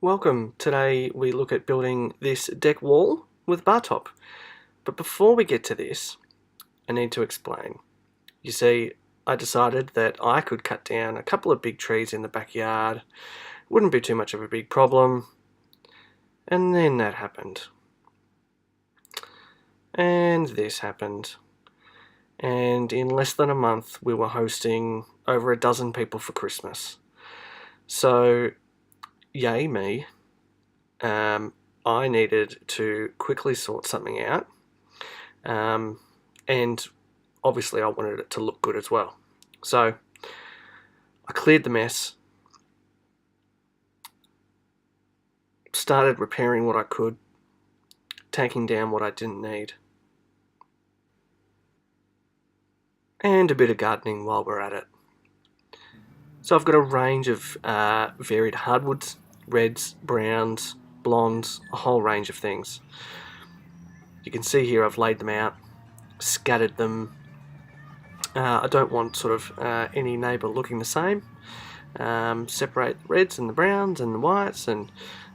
Welcome. Today we look at building this deck wall with bartop. But before we get to this, I need to explain. You see, I decided that I could cut down a couple of big trees in the backyard. Wouldn't be too much of a big problem. And then that happened. And this happened. And in less than a month we were hosting over a dozen people for Christmas. So, yay me. I needed to quickly sort something out, and obviously I wanted it to look good as well. So I cleared the mess, started repairing what I could, taking down what I didn't need, and a bit of gardening while we're at it. So I've got a range of varied hardwoods, reds, browns, blondes, a whole range of things. You can see here I've laid them out, scattered them. I don't want sort of any neighbour looking the same. Separate the reds and the browns and the whites, and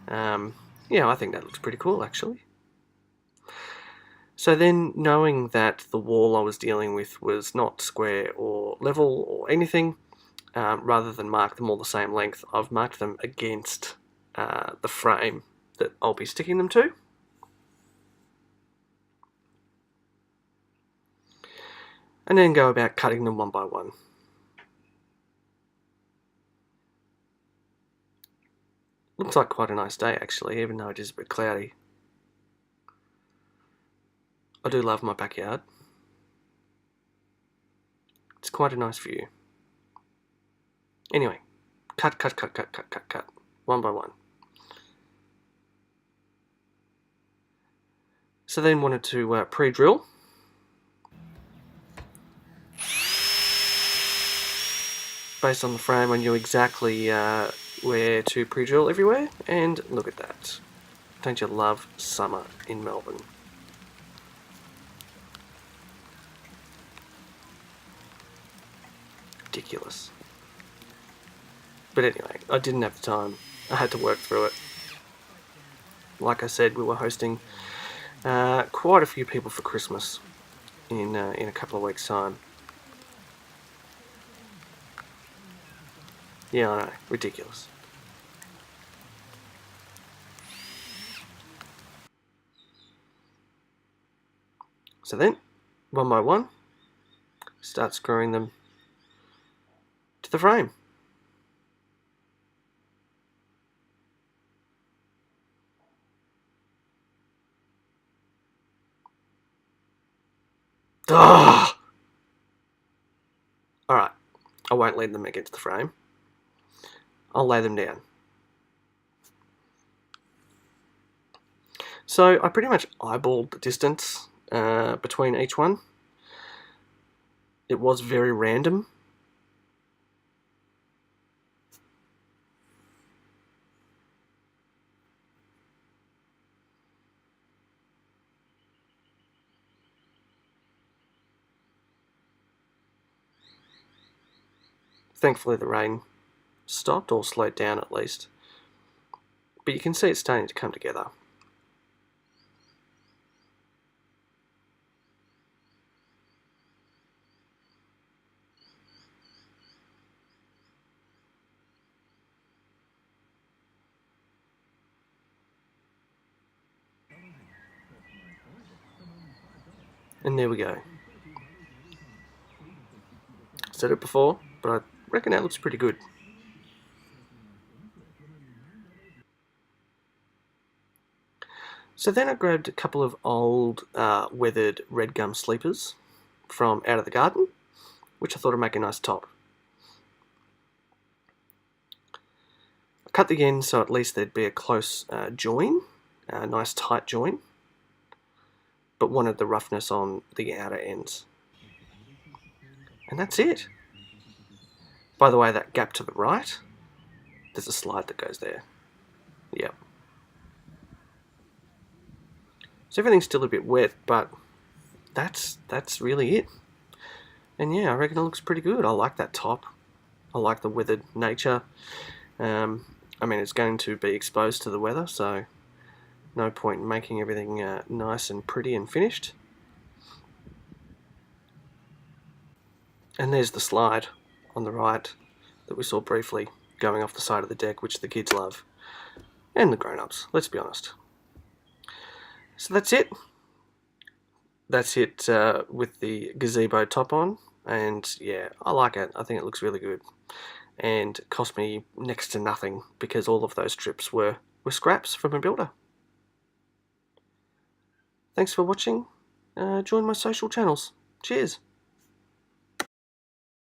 yeah, I think that looks pretty cool actually. So then, knowing that the wall I was dealing with was not square or level or anything, rather than mark them all the same length, I've marked them against the frame that I'll be sticking them to. And then go about cutting them one by one. Looks like quite a nice day actually, even though it is a bit cloudy. I do love my backyard. It's quite a nice view. Anyway, cut, one by one. So then wanted to pre-drill. Based on the frame, I knew exactly where to pre-drill everywhere, and look at that. Don't you love summer in Melbourne? Ridiculous. But anyway, I didn't have the time. I had to work through it. Like I said, we were hosting quite a few people for Christmas in a couple of weeks' time. Yeah, I know, ridiculous. So then, one by one, start screwing them to the frame. Ugh! Alright, I won't leave them against the frame. I'll lay them down. So I pretty much eyeballed the distance between each one. It was very random. Thankfully the rain stopped, or slowed down at least. But you can see it's starting to come together. And there we go. Said it before, but I reckon that looks pretty good. So then I grabbed a couple of old weathered redgum sleepers from out of the garden, which I thought would make a nice top. I cut the ends so at least there'd be a close join, a nice tight join, but wanted the roughness on the outer ends. And that's it. By the way, that gap to the right, there's a slide that goes there. Yep. So everything's still a bit wet, but that's really it. And yeah, I reckon it looks pretty good. I like that top. I like the weathered nature. I mean, it's going to be exposed to the weather, so no point in making everything nice and pretty and finished. And there's the slide on the right that we saw briefly going off the side of the deck, which the kids love. And the grown-ups, let's be honest. So that's it. That's it with the gazebo top on. And yeah, I like it. I think it looks really good. And it cost me next to nothing because all of those strips were scraps from a builder. Thanks for watching. Join my social channels. Cheers.